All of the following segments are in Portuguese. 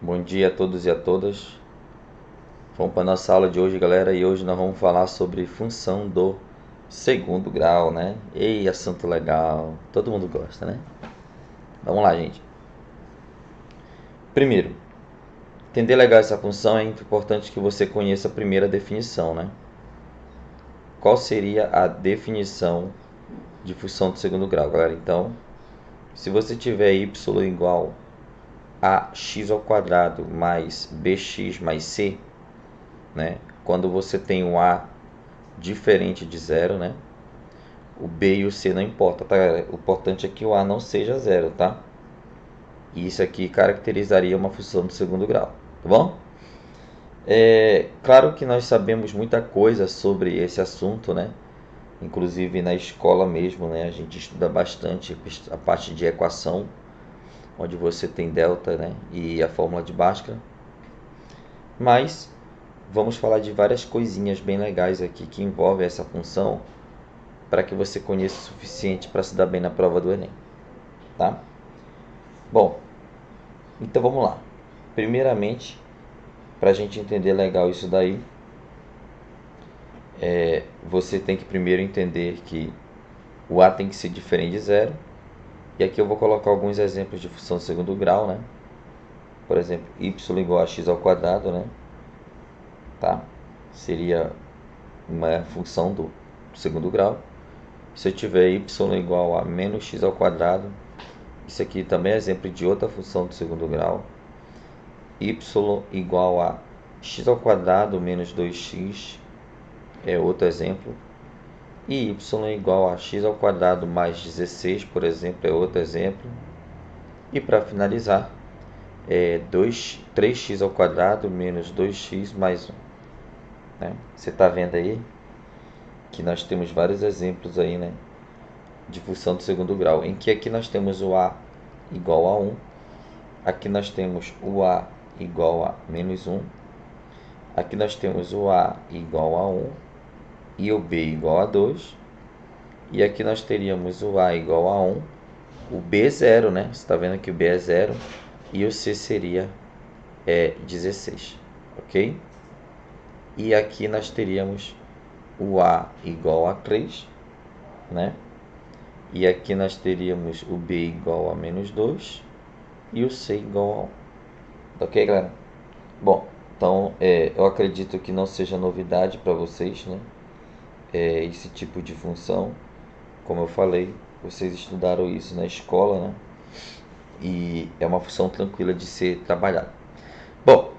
Bom dia a todos e a todas. Vamos para a nossa aula de hoje, galera, e hoje nós vamos falar sobre função do segundo grau, né? Ei, assunto legal, todo mundo gosta, né? Vamos lá, gente. Primeiro, entender legal essa função é importante que você conheça a primeira definição, né? Qual seria a definição de função do segundo grau, galera? Então, se você tiver y igual a x ao quadrado mais bx mais c, né? Quando você tem um a diferente de zero, né? O b e o c não importa, tá? O importante é que o a não seja zero, tá? E isso aqui caracterizaria uma função do segundo grau, tá bom? Claro que nós sabemos muita coisa sobre esse assunto, né? Inclusive na escola mesmo, né? A gente estuda bastante a parte de equação, onde você tem delta, né? E a fórmula de Bhaskara. Mas vamos falar de várias coisinhas bem legais aqui que envolvem essa função, para que você conheça o suficiente para se dar bem na prova do Enem, tá? Bom, então vamos lá. Primeiramente, para a gente entender legal isso daí, você tem que primeiro entender que o a tem que ser diferente de zero. E aqui eu vou colocar alguns exemplos de função de segundo grau, né? Por exemplo, y igual a x ao quadrado, né? Tá? Seria uma função do segundo grau. Se eu tiver y igual a menos x ao quadrado, isso aqui também é exemplo de outra função do segundo grau. Y igual a x ao quadrado menos 2x é outro exemplo. E y igual a x ao quadrado mais 16, por exemplo, é outro exemplo. E para finalizar, 3x ao quadrado menos 2x mais 1. Né? Você está vendo aí que nós temos vários exemplos aí, né, de função do segundo grau, em que aqui nós temos o a igual a 1, aqui nós temos o a igual a menos 1, aqui nós temos o a igual a 1 e o b igual a 2, e aqui nós teríamos o a igual a 1, o b é 0, né? Você está vendo que o b é 0 e o c seria 16, ok? E aqui nós teríamos o a igual a 3, né? E aqui nós teríamos o b igual a menos 2 e o c igual a 1. Ok, galera? Bom, então eu acredito que não seja novidade para vocês, né? Esse tipo de função, como eu falei, vocês estudaram isso na escola, né? E é uma função tranquila de ser trabalhada. Bom,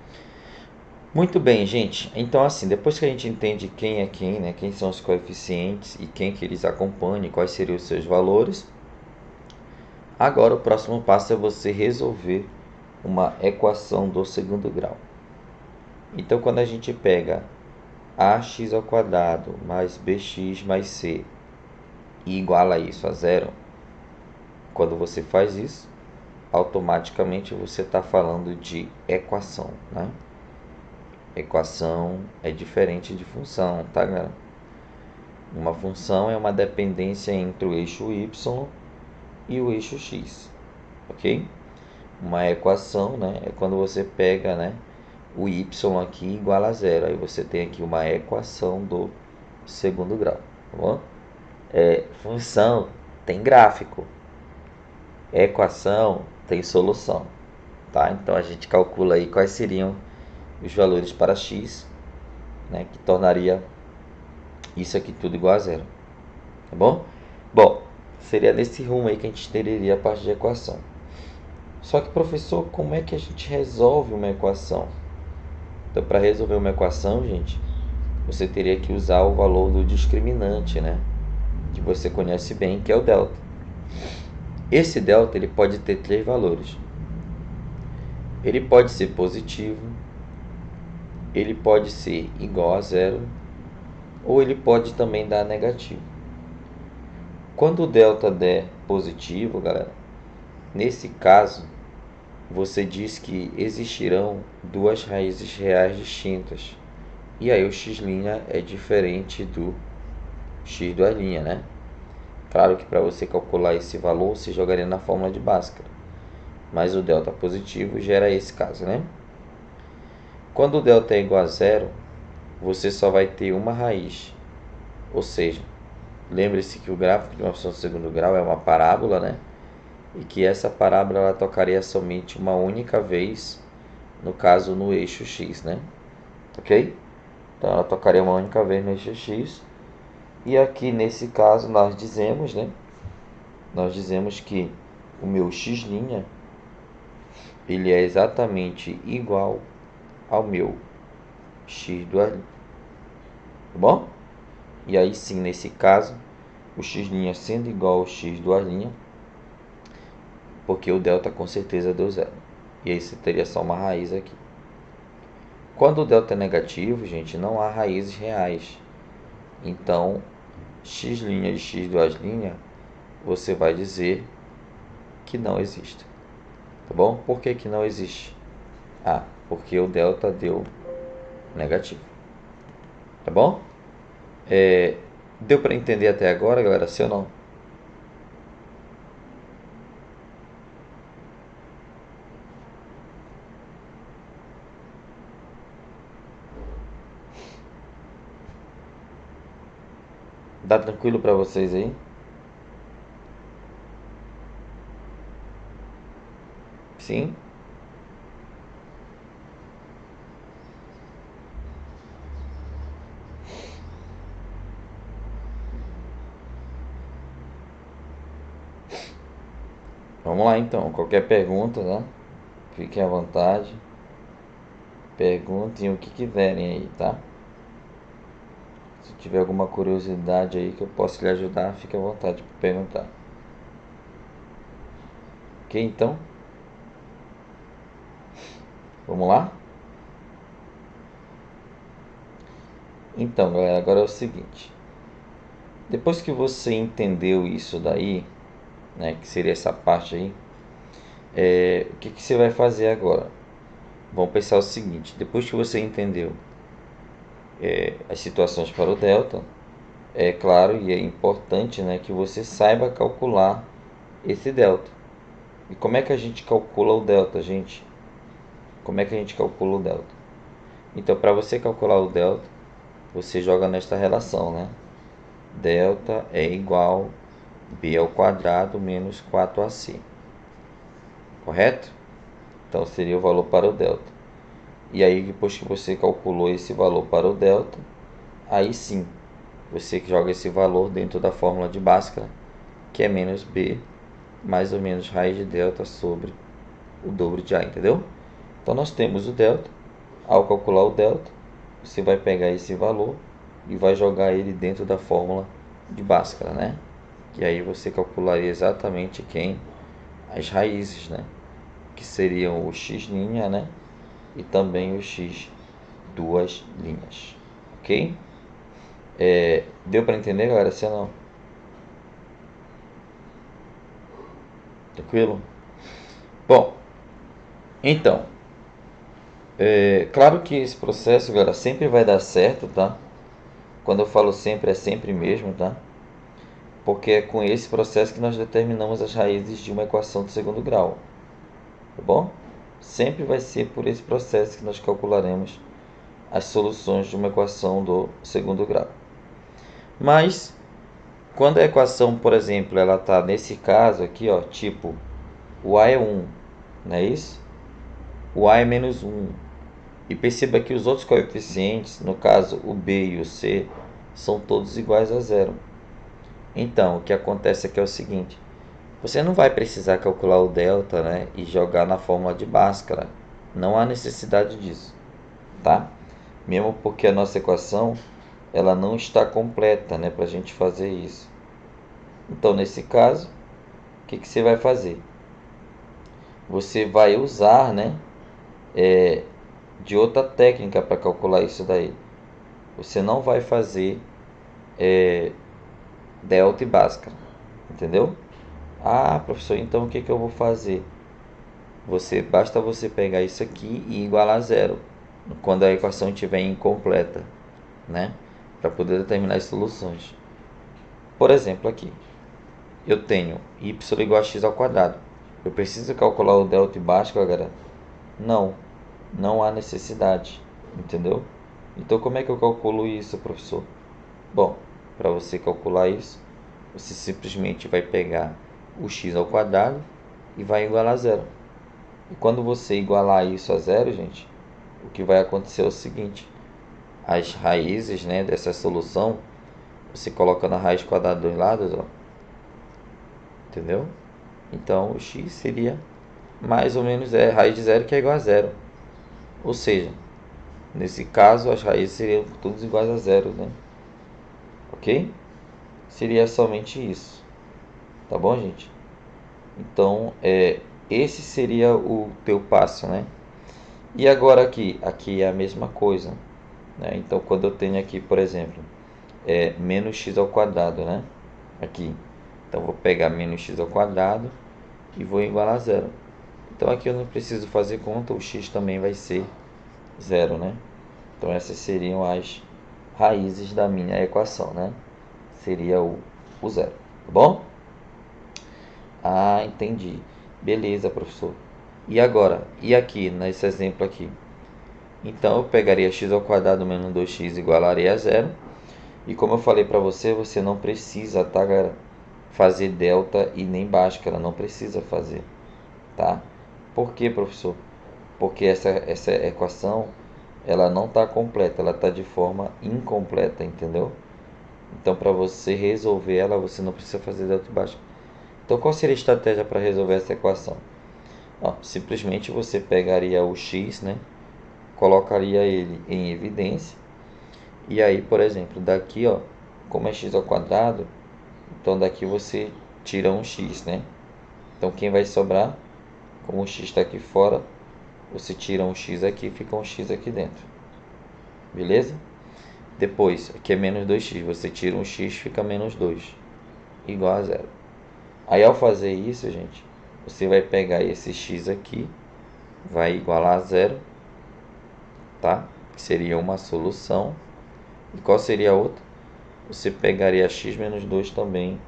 muito bem, gente. Então, assim, depois que a gente entende quem é quem, né? Quem são os coeficientes e quem que eles acompanham, quais seriam os seus valores, agora o próximo passo é você resolver uma equação do segundo grau. Então, quando a gente pega ax ao quadrado mais bx mais c e iguala isso a zero, quando você faz isso, automaticamente você está falando de equação, né? Equação é diferente de função, tá, galera? Uma função é uma dependência entre o eixo y e o eixo x, ok? Uma equação, né, é quando você pega, né, o y aqui igual a zero. Aí você tem aqui uma equação do segundo grau, tá bom? Função tem gráfico, equação tem solução, tá? Então a gente calcula aí quais seriam os valores para x, né, que tornaria isso aqui tudo igual a zero, tá bom? Bom, seria nesse rumo aí que a gente teria a parte de equação. Só que, professor, como é que a gente resolve uma equação? Então, para resolver uma equação, gente, você teria que usar o valor do discriminante, né? Que você conhece bem, que é o delta. Esse delta ele pode ter três valores. Ele pode ser positivo, ele pode ser igual a zero, ou ele pode também dar negativo. Quando o delta der positivo, galera, nesse caso, você diz que existirão duas raízes reais distintas. E aí o x' é diferente do x do A', né? Claro que para você calcular esse valor, você jogaria na fórmula de Bhaskara. Mas o delta positivo gera esse caso, né? Quando o delta é igual a zero, você só vai ter uma raiz. Ou seja, lembre-se que o gráfico de uma função de segundo grau é uma parábola, né? E que essa parábola ela tocaria somente uma única vez, no caso no eixo x, né? Ok? Então ela tocaria uma única vez no eixo x. E aqui nesse caso nós dizemos, né? Nós dizemos que o meu x' ele é exatamente igual ao meu x duas linhas. Tá bom? E aí sim, nesse caso, o x' sendo igual ao x duas linhas, porque o delta com certeza deu zero. E aí você teria só uma raiz aqui. Quando o delta é negativo, gente, não há raízes reais. Então, x' de x duas linhas, você vai dizer que não existe. Tá bom? Por que que não existe? Ah, porque o delta deu negativo. Tá bom? Deu para entender até agora, galera? Sim ou não? Dá tranquilo para vocês aí? Sim? Vamos lá então. Qualquer pergunta, né? Fiquem à vontade. Perguntem o que quiserem aí, tá? Se tiver alguma curiosidade aí que eu possa lhe ajudar, fique à vontade para perguntar. Ok, então? Vamos lá? Então, galera, agora é o seguinte. Depois que você entendeu isso daí, né, que seria essa parte aí, o que você vai fazer agora? Vamos pensar o seguinte. Depois que você entendeu as situações para o delta, é claro e é importante, né, que você saiba calcular esse delta. E como é que a gente calcula o delta, gente? Como é que a gente calcula o delta? Então, para você calcular o delta, você joga nesta relação, né? Delta é igual b ao quadrado menos 4ac. Correto? Então, seria o valor para o delta. E aí, depois que você calculou esse valor para o delta, aí sim, você joga esse valor dentro da fórmula de Bhaskara, que é menos b mais ou menos raiz de delta sobre o dobro de a, entendeu? Então, nós temos o delta. Ao calcular o delta, você vai pegar esse valor e vai jogar ele dentro da fórmula de Bhaskara, né? E aí você calcularia exatamente as raízes, né? Que seriam o x', né? E também o x duas linhas, ok? Deu para entender, galera? Se não? Tranquilo? Bom, então, claro que esse processo, galera, sempre vai dar certo, tá? Quando eu falo sempre, é sempre mesmo, tá? Porque é com esse processo que nós determinamos as raízes de uma equação de segundo grau, tá bom? Sempre vai ser por esse processo que nós calcularemos as soluções de uma equação do segundo grau. Mas, quando a equação, por exemplo, ela está nesse caso aqui, ó, tipo, o a é 1, não é isso? O a é menos 1. E perceba que os outros coeficientes, no caso o b e o c, são todos iguais a zero. Então, o que acontece aqui é o seguinte. Você não vai precisar calcular o delta, né, e jogar na fórmula de Bhaskara. Não há necessidade disso, tá? Mesmo porque a nossa equação ela não está completa, né, para a gente fazer isso. Então, nesse caso, o que você vai fazer? Você vai usar, né, de outra técnica para calcular isso daí. Você não vai fazer delta e Bhaskara, entendeu? Ah, professor, então o que eu vou fazer? Basta você pegar isso aqui e igualar a zero quando a equação estiver incompleta, né? Para poder determinar as soluções. Por exemplo, aqui eu tenho y igual a x ao quadrado. Eu preciso calcular o delta e Bhaskara, galera? Não há necessidade. entendeu? Então como é que eu calculo isso, professor? Bom, para você calcular isso, você simplesmente vai pegar o x ao quadrado e vai igualar a zero. E quando você igualar isso a zero, gente, o que vai acontecer é o seguinte: as raízes, né, dessa solução, você coloca na raiz quadrada dos lados, ó, entendeu? Então o x seria mais ou menos raiz de zero, que é igual a zero. Ou seja, nesse caso as raízes seriam todas iguais a zero, né? Ok? Seria somente isso. Tá bom, gente? Então, esse seria o teu passo, né? E agora aqui é a mesma coisa, né? Então, quando eu tenho aqui, por exemplo, menos x ao quadrado, né? Aqui. Então, vou pegar menos x ao quadrado e vou igualar a zero. Então, aqui eu não preciso fazer conta, o x também vai ser zero, né? Então, essas seriam as raízes da minha equação, né? Seria o zero, tá bom? Ah, entendi. Beleza, professor. E agora? E aqui, nesse exemplo aqui? Então, eu pegaria x ao quadrado menos 2x igualaria a zero. E como eu falei para você, você não precisa, tá, galera? Fazer delta e nem Bhaskara, não precisa fazer, tá? Por quê, professor? Porque essa equação, ela não está completa, ela está de forma incompleta, entendeu? Então, para você resolver ela, você não precisa fazer delta e Bhaskara. Então, qual seria a estratégia para resolver essa equação? Ó, simplesmente você pegaria o x, né? Colocaria ele em evidência. E aí, por exemplo, daqui, ó, como é x ao quadrado, então daqui você tira um x, né? Então quem vai sobrar? Como o x está aqui fora, você tira um x aqui e fica um x aqui dentro. Beleza? Depois, aqui é menos 2x, você tira um x, fica menos 2, igual a zero. Aí ao fazer isso, gente, você vai pegar esse x aqui, vai igualar a zero, tá? Que seria uma solução. E qual seria a outra? Você pegaria x menos 2 também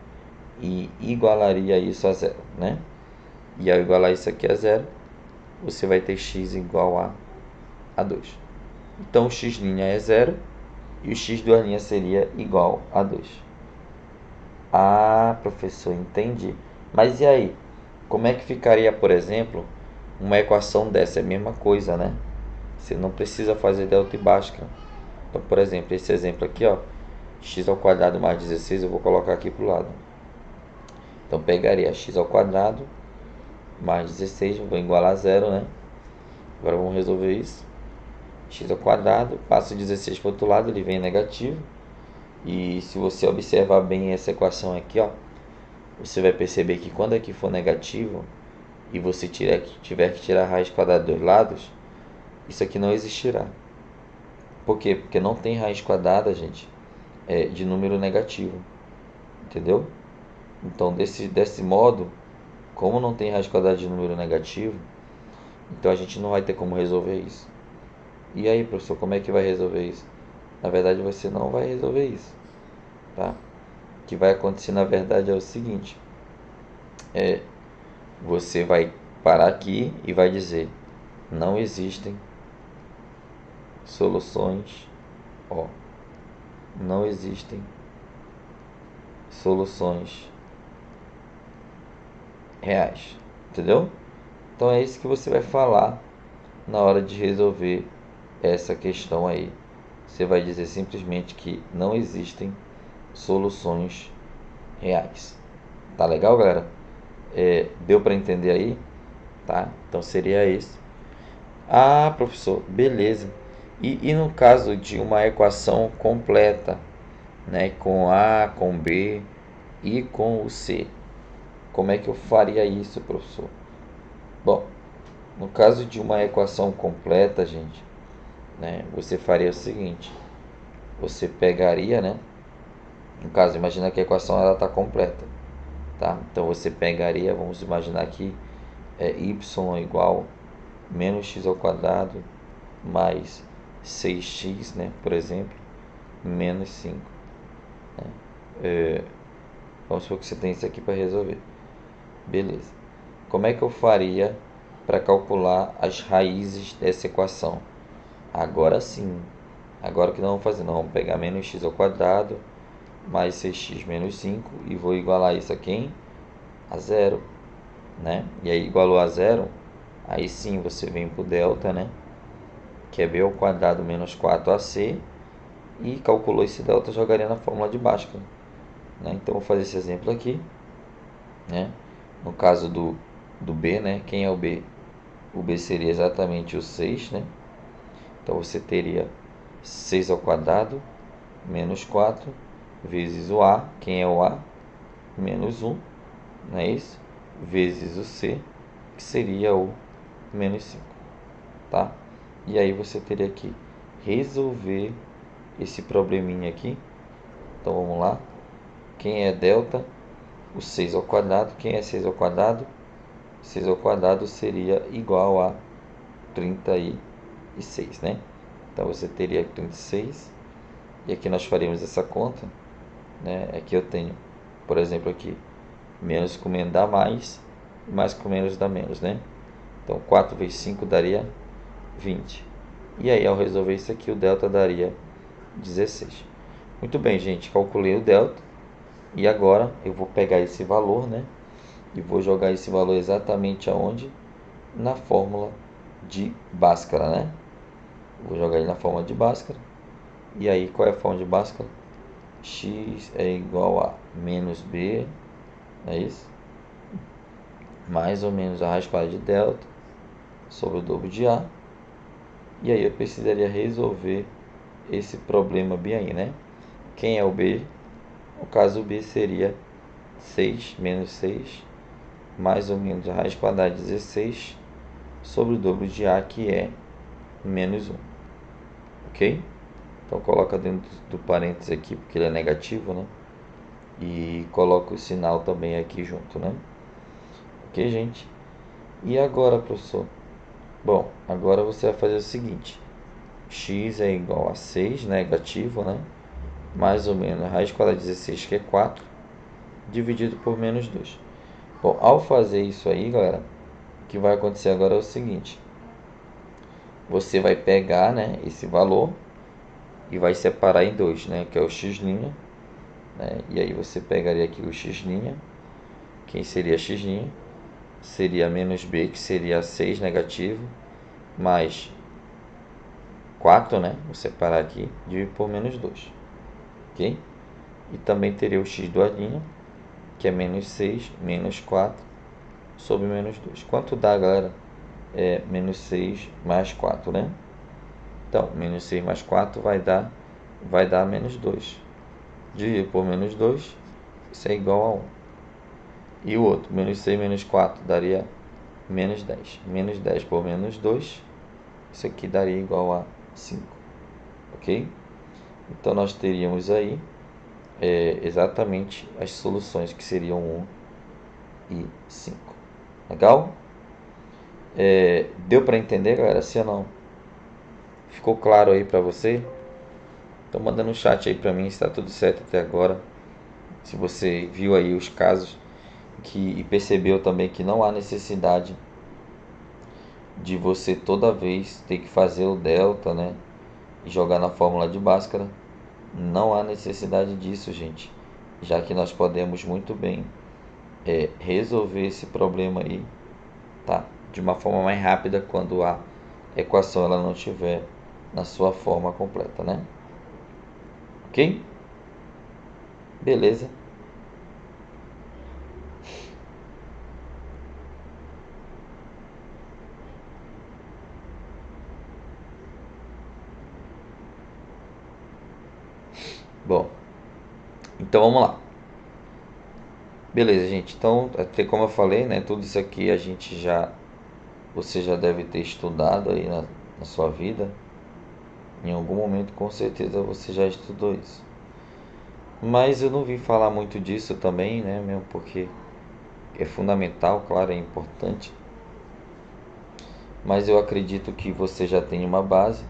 e igualaria isso a zero, né? E ao igualar isso aqui a zero, você vai ter x igual a 2. Então o x' é zero e o x duas linhas seria igual a 2. Ah, professor, entendi. Mas e aí? Como é que ficaria, por exemplo, uma equação dessa? É a mesma coisa, né? Você não precisa fazer delta e Bhaskara. Então, por exemplo, esse exemplo aqui, ó, x ao quadrado mais 16, eu vou colocar aqui para o lado. Então, pegaria x ao quadrado mais 16, vou igualar a zero, né? Agora vamos resolver isso. X ao quadrado, passo 16 para o outro lado, ele vem negativo. E se você observar bem essa equação aqui, ó, você vai perceber que quando aqui for negativo e você tiver que tirar a raiz quadrada dos lados, isso aqui não existirá. Por quê? Porque não tem raiz quadrada, gente, de número negativo. Entendeu? Então, desse modo, como não tem raiz quadrada de número negativo, então a gente não vai ter como resolver isso. E aí, professor, como é que vai resolver isso? Na verdade, você não vai resolver isso, tá? O que vai acontecer, na verdade, é o seguinte: você vai parar aqui e vai dizer: não existem soluções, ó, não existem soluções reais, entendeu? Então é isso que você vai falar na hora de resolver essa questão aí. Você vai dizer simplesmente que não existem soluções reais. Tá legal, galera? Deu para entender aí? Tá? Então seria isso. Ah, professor, beleza. E no caso de uma equação completa, né, com A, com B e com o C, como é que eu faria isso, professor? Bom, no caso de uma equação completa, gente, né, você faria o seguinte: você pegaria, né, no caso, imagina que a equação ela está completa, tá? Então você pegaria, vamos imaginar que y igual menos x ao quadrado mais 6x, né, por exemplo, menos 5. Né? Vamos supor que você tem isso aqui para resolver. Beleza. Como é que eu faria para calcular as raízes dessa equação? Agora sim. Agora o que nós vamos fazer? Nós vamos pegar menos x ao quadrado mais 6x menos 5 e vou igualar isso aqui em a zero, né? E aí igualou a zero, aí sim você vem para o delta, né? Que é b ao quadrado menos 4ac e calculou esse delta, jogaria na fórmula de Bhaskara, né? Então vou fazer esse exemplo aqui, né? No caso do b, né? Quem é o b? O b seria exatamente o 6, né? Então você teria 6 ao quadrado menos 4 vezes o a, quem é o a? Menos 1, não é isso? Vezes o c, que seria o menos 5, tá? E aí você teria que resolver esse probleminha aqui. Então vamos lá. Quem é delta? O 6 ao quadrado. Quem é 6 ao quadrado? 6 ao quadrado seria igual a 36, né? Então você teria 36. E aqui nós faremos essa conta, né? Aqui eu tenho, por exemplo, aqui, menos com menos dá mais, mais com menos dá menos, né? Então 4 vezes 5 daria 20. E aí ao resolver isso aqui, o delta daria 16. Muito bem, gente, calculei o delta. E agora eu vou pegar esse valor, né? E vou jogar esse valor exatamente aonde? Na fórmula de Bhaskara, né? Vou jogar ele na fórmula de Bhaskara. E aí, qual é a fórmula de Bhaskara? X é igual a menos b, é isso? Mais ou menos a raiz quadrada de delta sobre o dobro de a. E aí eu precisaria resolver esse problema bem aí, né? Quem é o b? No caso, o b seria 6 menos 6, mais ou menos a raiz quadrada de 16 sobre o dobro de a, que é menos 1. Ok? Então coloca dentro do parênteses aqui, porque ele é negativo, né? E coloca o sinal também aqui junto, né? Ok, gente? E agora, professor? Bom, agora você vai fazer o seguinte. X é igual a 6, negativo, né? Mais ou menos a raiz quadrada de 16, que é 4, dividido por menos 2. Bom, ao fazer isso aí, galera, o que vai acontecer agora é o seguinte. Você vai pegar, né, esse valor e vai separar em dois, né, que é o x', né? E aí você pegaria aqui o x'. Quem seria x'? Seria menos b, que seria 6 negativo, mais 4, né? Vou separar aqui, dividido por menos 2. Ok? E também teria o x do ladinho, que é menos 6, menos 4, sobre menos 2. Quanto dá, galera? É menos 6 mais 4, né? Então, menos 6 mais 4 vai dar menos 2. Dividido por menos 2, isso é igual a 1. E o outro, menos 6 menos 4, daria menos 10. Menos 10 por menos 2, isso aqui daria igual a 5. Ok? Então, nós teríamos aí exatamente as soluções, que seriam 1 e 5. Legal? Deu para entender, galera? Sim ou não? Ficou claro aí para você? Então manda no chat aí para mim se está tudo certo até agora. Se você viu aí os casos e percebeu também que não há necessidade de você toda vez ter que fazer o delta, né? E jogar na fórmula de Bhaskara. Não há necessidade disso, gente. Já que nós podemos muito bem resolver esse problema aí, tá? De uma forma mais rápida quando a equação ela não estiver na sua forma completa, né? Ok? Beleza. Bom, então vamos lá. Beleza, gente. Então, até como eu falei, né? Tudo isso aqui você já deve ter estudado aí na sua vida. Em algum momento, com certeza, você já estudou isso. Mas eu não vim falar muito disso também, né? Mesmo porque é fundamental, claro, é importante. Mas eu acredito que você já tem uma base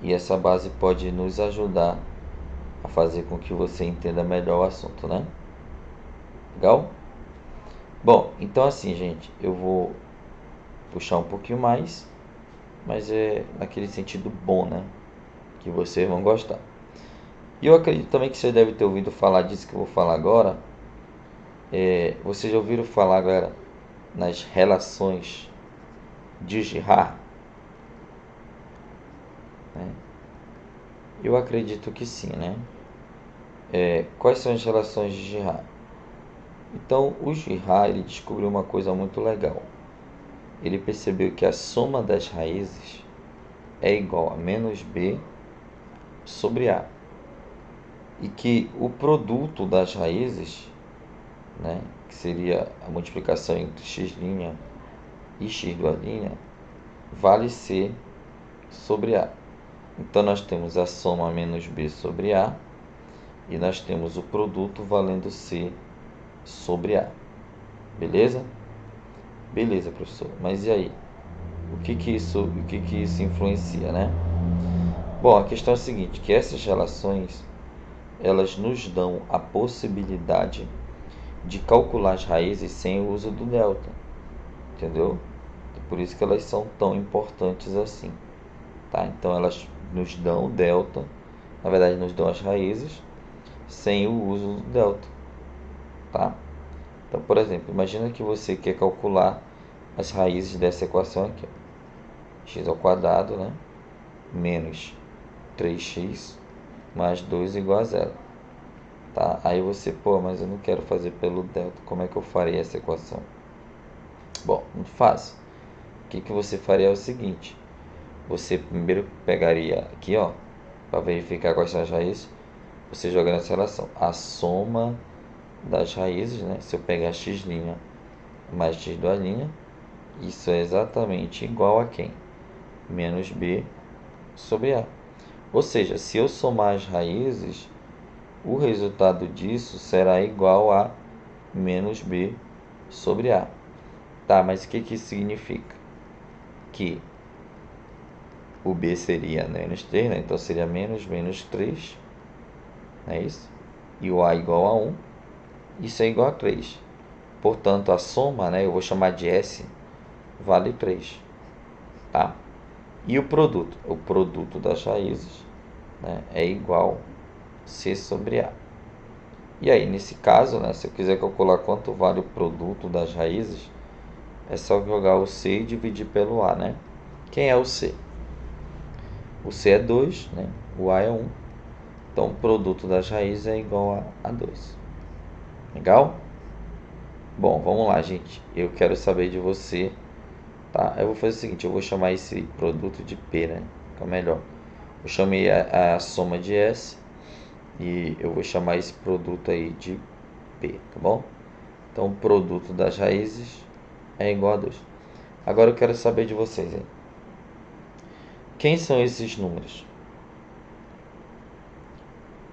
e essa base pode nos ajudar a fazer com que você entenda melhor o assunto, né? Legal? Bom, então assim, gente, eu vou puxar um pouquinho mais mas é naquele sentido bom, né? Que vocês vão gostar. E eu acredito também que vocês devem ter ouvido falar disso que eu vou falar agora. Vocês já ouviram falar, galera, nas relações de Girard? Né? Eu acredito que sim, né? Quais são as relações de Girard? Então, o Girard ele descobriu uma coisa muito legal. Ele percebeu que a soma das raízes é igual a menos b sobre a. E que o produto das raízes, né, que seria a multiplicação entre x' e x duas', vale c sobre a. Então, nós temos a soma menos b sobre a e nós temos o produto valendo c sobre a. Beleza? Beleza, professor. Mas e aí? O que isso influencia, né? Bom, a questão é a seguinte, que essas relações, elas nos dão a possibilidade de calcular as raízes sem o uso do delta, entendeu? Por isso que elas são tão importantes assim, tá? Então, elas nos dão o delta, na verdade, nos dão as raízes sem o uso do delta, tá? Então, por exemplo, imagina que você quer calcular as raízes dessa equação aqui, ó. X ao quadrado, né? Menos 3x mais 2 igual a zero. Tá? Aí você, mas eu não quero fazer pelo delta. Como é que eu farei essa equação? Bom, muito fácil. O que você faria é o seguinte. Você primeiro pegaria aqui, ó, para verificar quais são as raízes. Você joga nessa relação. A soma das raízes, né? Se eu pegar x' mais x duas', isso é exatamente igual a quem? Menos b sobre a. Ou seja, se eu somar as raízes, o resultado disso será igual a menos b sobre a. Tá, mas o que isso significa? Que o b seria menos 3, né? Então seria menos 3, não é isso? E o a igual a 1, isso é igual a 3. Portanto, a soma, né, eu vou chamar de S, vale 3. Tá? E o produto das raízes, né, é igual a C sobre A. E aí, nesse caso, né, se eu quiser calcular quanto vale o produto das raízes, é só jogar o C e dividir pelo A, né? Quem é o C? O C é 2, né? O A é 1. Então, o produto das raízes é igual a 2. Legal? Bom, vamos lá, gente. Eu quero saber de você, tá? Eu vou fazer o seguinte, eu vou chamar esse produto de P, né? Que é o melhor. Eu chamei a soma de S e eu vou chamar esse produto aí de P, tá bom? Então, o produto das raízes é igual a 2. Agora eu quero saber de vocês, hein? Quem são esses números?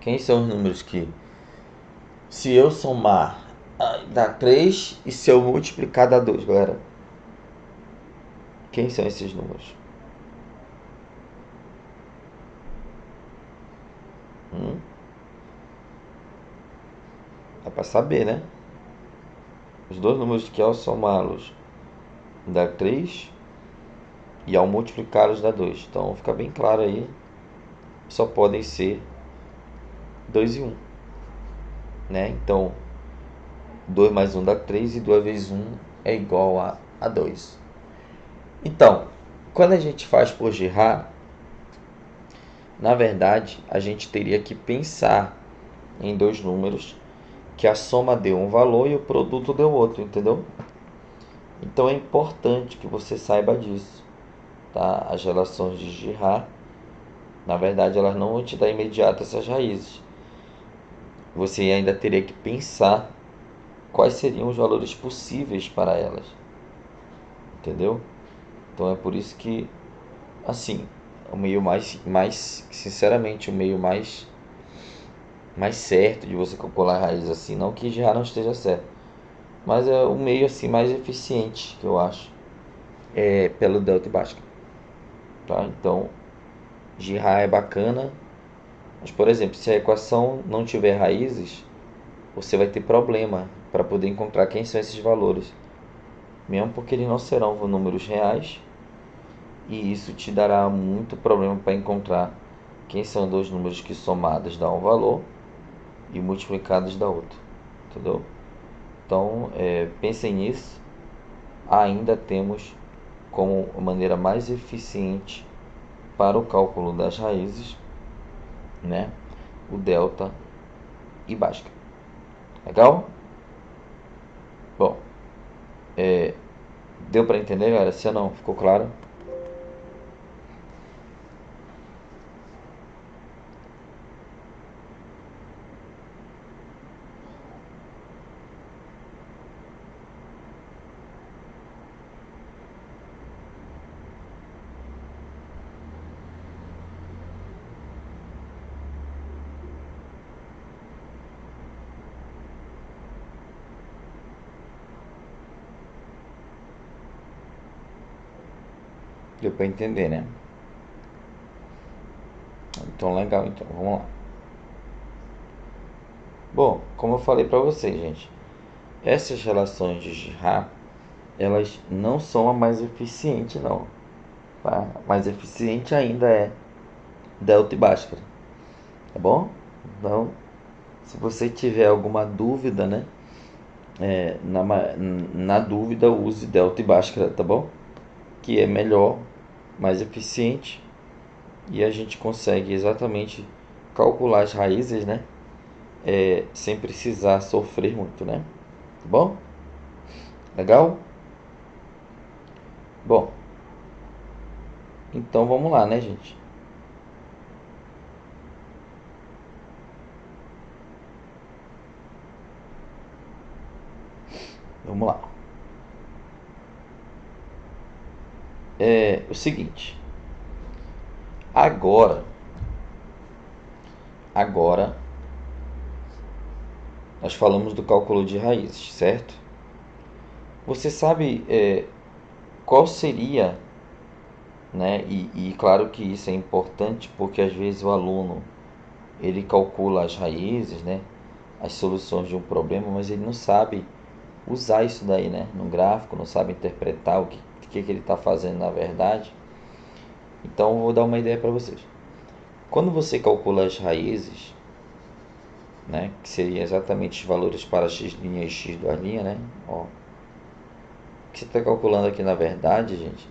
Quem são os números que, se eu somar, dá 3 e se eu multiplicar dá 2, galera? Quem são esses números? Dá para saber, né? Os dois números que ao somá-los dá 3 e ao multiplicá-los dá 2. Então fica bem claro aí, só podem ser 2 e 1, né? Então 2 mais 1 dá 3 e 2 vezes 1 é igual a 2. Então, quando a gente faz por Girard, na verdade, a gente teria que pensar em dois números que a soma deu um valor e o produto deu outro, entendeu? Então é importante que você saiba disso, tá? As relações de Girard, na verdade, elas não vão te dar imediato essas raízes. Você ainda teria que pensar quais seriam os valores possíveis para elas, entendeu? Então é por isso que, assim, o meio mais sinceramente, o meio mais certo de você calcular raízes assim, não que já não esteja certo, mas é o meio assim mais eficiente que eu acho, é pelo delta e Bhaskara, tá? Então, Girard é bacana, mas por exemplo, se a equação não tiver raízes, você vai ter problema para poder encontrar quem são esses valores, mesmo porque eles não serão números reais e isso te dará muito problema para encontrar quem são dois números que somados dá um valor e multiplicados dá outro, entendeu? Então, pensem nisso. Ainda temos como maneira mais eficiente para o cálculo das raízes, né, o delta e Bhaskara. Legal? Bom, deu para entender, galera? Se não, ficou claro? Deu para entender, né? Então, legal. Então, vamos lá. Bom, como eu falei para vocês, gente, essas relações de Girard, elas não são a mais eficiente, não. Tá? A mais eficiente ainda é delta e Bhaskara, tá bom? Então, se você tiver alguma dúvida, né? Na dúvida, use delta e Bhaskara, tá bom? Que é melhor, mais eficiente e a gente consegue exatamente calcular as raízes, né? Sem precisar sofrer muito, né? Tá bom? Legal? Bom, então vamos lá, né, gente? Vamos lá. É o seguinte. Agora nós falamos do cálculo de raízes, certo? Você sabe qual seria, né? E claro que isso é importante porque às vezes o aluno ele calcula as raízes, né? As soluções de um problema, mas ele não sabe usar isso daí, né? No gráfico, não sabe interpretar o que ele está fazendo na verdade. Então, eu vou dar uma ideia para vocês. Quando você calcula as raízes, né? Que seria exatamente os valores para x' e x2', né? Ó, o que você está calculando aqui na verdade, gente,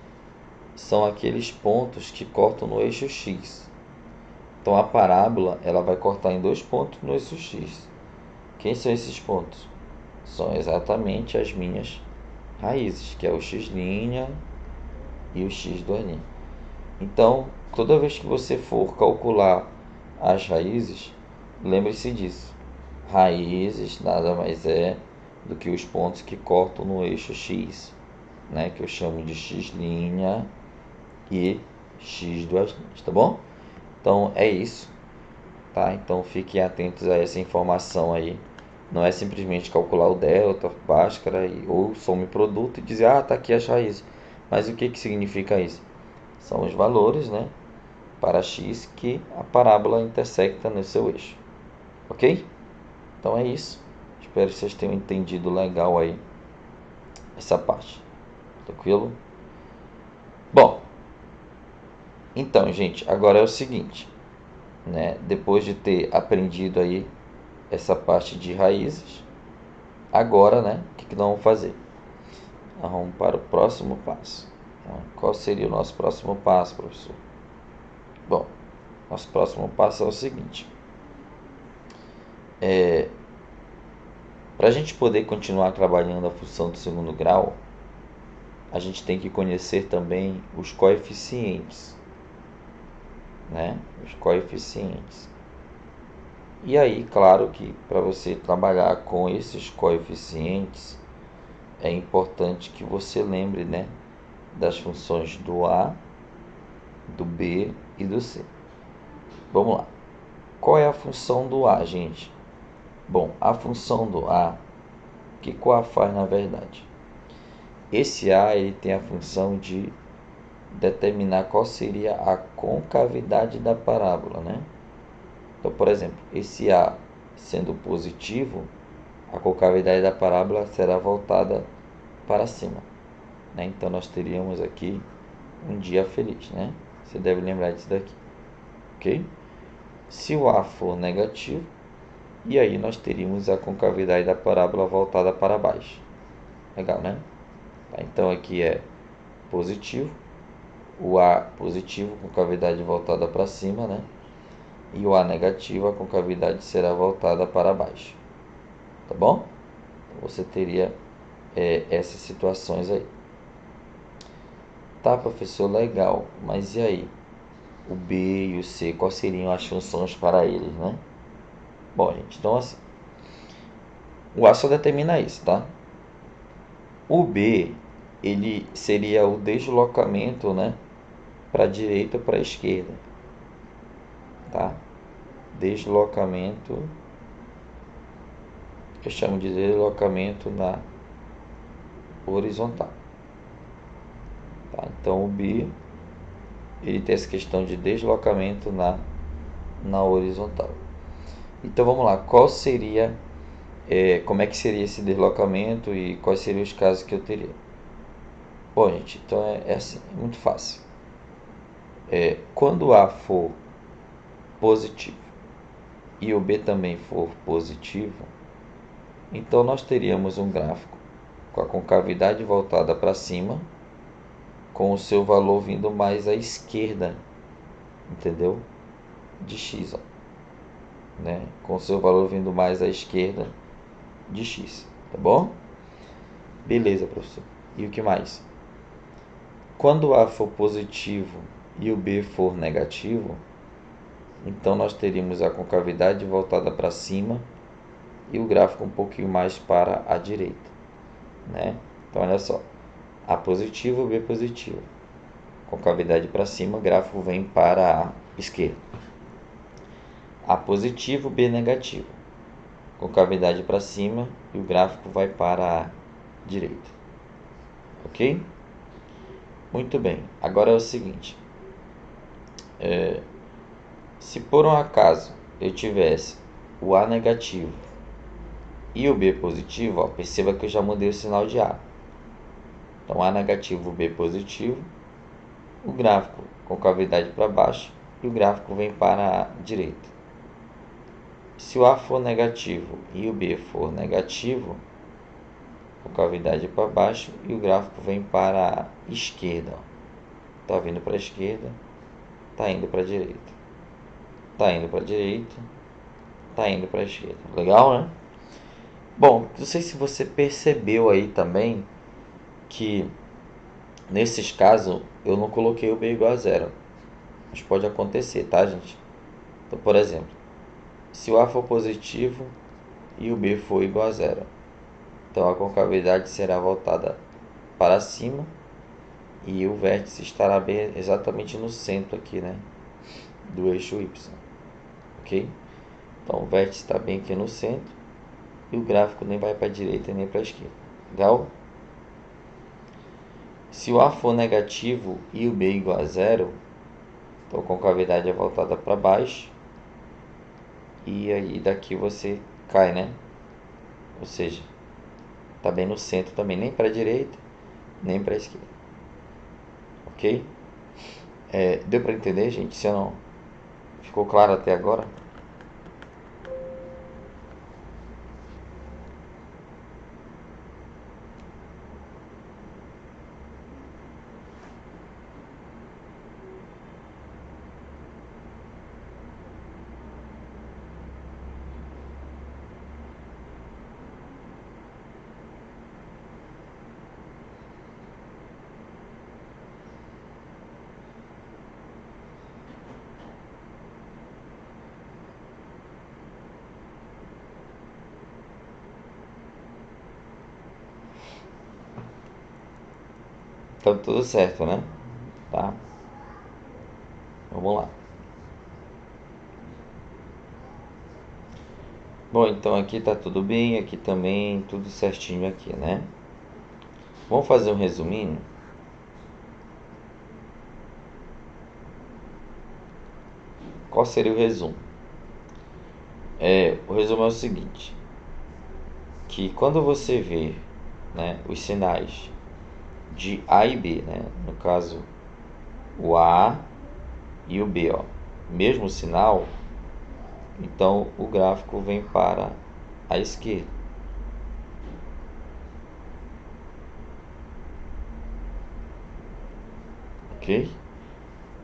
são aqueles pontos que cortam no eixo x. Então, a parábola ela vai cortar em dois pontos no eixo x. Quem são esses pontos? São exatamente as minhas raízes, que é o x' e o x2'. Então, toda vez que você for calcular as raízes, lembre-se disso. Raízes nada mais é do que os pontos que cortam no eixo x, né, que eu chamo de x' e x2', tá bom? Então, é isso, tá? Então, fiquem atentos a essa informação aí. Não é simplesmente calcular o delta, Bhaskara ou some produto e dizer, tá aqui as raízes. Mas o que significa isso? São os valores, né, para x que a parábola intersecta no seu eixo. Ok? Então é isso. Espero que vocês tenham entendido legal aí essa parte. Tranquilo? Bom, então, gente, agora é o seguinte, né? Depois de ter aprendido aí essa parte de raízes, agora, né, o que nós vamos fazer? Nós vamos para o próximo passo. Qual seria o nosso próximo passo, professor? Bom, nosso próximo passo é o seguinte. Para a gente poder continuar trabalhando a função do segundo grau, a gente tem que conhecer também os coeficientes, né? Os coeficientes. E aí, claro que para você trabalhar com esses coeficientes, é importante que você lembre, né, das funções do A, do B e do C. Vamos lá. Qual é a função do A, gente? Bom, a função do A, o que o A faz na verdade? Esse A ele tem a função de determinar qual seria a concavidade da parábola, né? Então, por exemplo, esse A sendo positivo, a concavidade da parábola será voltada para cima, né? Então, nós teríamos aqui um dia feliz, né? Você deve lembrar disso daqui, ok? Se o A for negativo, e aí nós teríamos a concavidade da parábola voltada para baixo. Legal, né? Tá, então aqui é positivo, o A positivo com cavidade voltada para cima, né? E o A negativo, a concavidade será voltada para baixo. Tá bom? Então, você teria essas situações aí. Tá, professor, legal. Mas e aí? O B e o C, quais seriam as funções para eles, né? Bom, gente, então assim, o A só determina isso, tá? O B, ele seria o deslocamento, né? Para a direita ou para a esquerda, tá? Deslocamento, eu chamo de deslocamento na horizontal. Tá? Então o B, ele tem essa questão de deslocamento na horizontal. Então vamos lá, qual seria, como é que seria esse deslocamento e quais seriam os casos que eu teria? Bom, gente, então é assim, é muito fácil. Quando A for positivo e o B também for positivo, então nós teríamos um gráfico com a concavidade voltada para cima, com o seu valor vindo mais à esquerda, entendeu? De x, ó, né? Com o seu valor vindo mais à esquerda de x, tá bom? Beleza, professor. E o que mais? Quando o A for positivo e o B for negativo, então nós teríamos a concavidade voltada para cima e o gráfico um pouquinho mais para a direita, né? Então olha só, A positivo, B positivo, concavidade para cima, o gráfico vem para a esquerda. A positivo, B negativo, concavidade para cima e o gráfico vai para a direita, ok? Muito bem, agora é o seguinte, se por um acaso eu tivesse o A negativo e o B positivo, ó, perceba que eu já mudei o sinal de A. Então A negativo, B positivo, o gráfico com cavidade para baixo e o gráfico vem para a direita. Se o A for negativo e o B for negativo, com cavidade para baixo e o gráfico vem para a esquerda. Está vindo para a esquerda, está indo para a direita. Está indo para a direita, está indo para a esquerda. Legal, né? Bom, não sei se você percebeu aí também que nesses casos eu não coloquei o B igual a zero. Mas pode acontecer, tá, gente? Então, por exemplo, se o A for positivo e o B for igual a zero, então a concavidade será voltada para cima e o vértice estará bem exatamente no centro aqui, né, do eixo Y, ok? Então o vértice está bem aqui no centro e o gráfico nem vai para a direita nem para a esquerda. Legal? Se o A for negativo e o B igual a zero, então a concavidade é voltada para baixo e aí daqui você cai, né? Ou seja, está bem no centro também, nem para a direita nem para a esquerda. Ok? Deu para entender, gente? Se não ficou claro até agora? Então tudo certo, né? Tá? Vamos lá. Bom, então aqui tá tudo bem, aqui também, tudo certinho aqui, né? Vamos fazer um resuminho? Qual seria o resumo? O resumo é o seguinte, que quando você vê, né, os sinais de A e B, né, no caso o A e o B, ó, mesmo sinal, então o gráfico vem para a esquerda. Ok?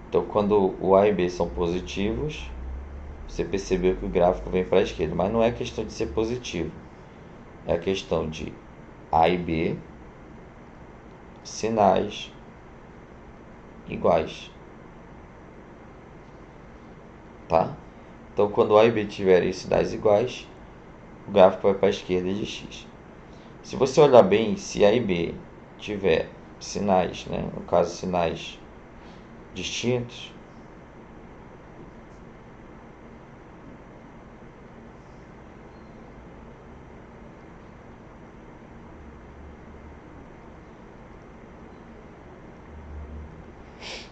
Então, quando o A e B são positivos, você percebeu que o gráfico vem para a esquerda. Mas não é questão de ser positivo. É questão de A e B, sinais iguais. Tá? Então, quando A e B tiverem sinais iguais, o gráfico vai para a esquerda de x. Se você olhar bem, se A e B tiver sinais, né, no caso sinais distintos,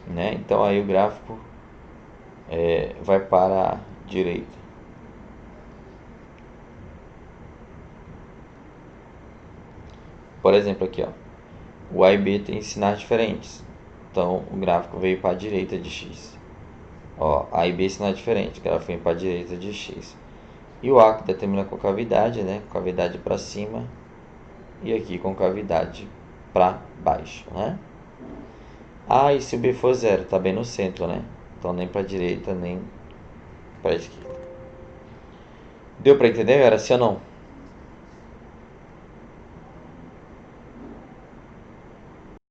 né, então aí o gráfico vai para a direita. Por exemplo, aqui, ó, o A e B tem sinais diferentes, então o gráfico veio para a direita de x. Ó, A e B sinais diferentes, o gráfico vem para a direita de x. E o A que determina com cavidade, né, cavidade para cima, e aqui com cavidade para baixo, né? Ah, e se o B for zero, está bem no centro, né? Então nem para a direita, nem para a esquerda. Deu para entender? Era assim ou não?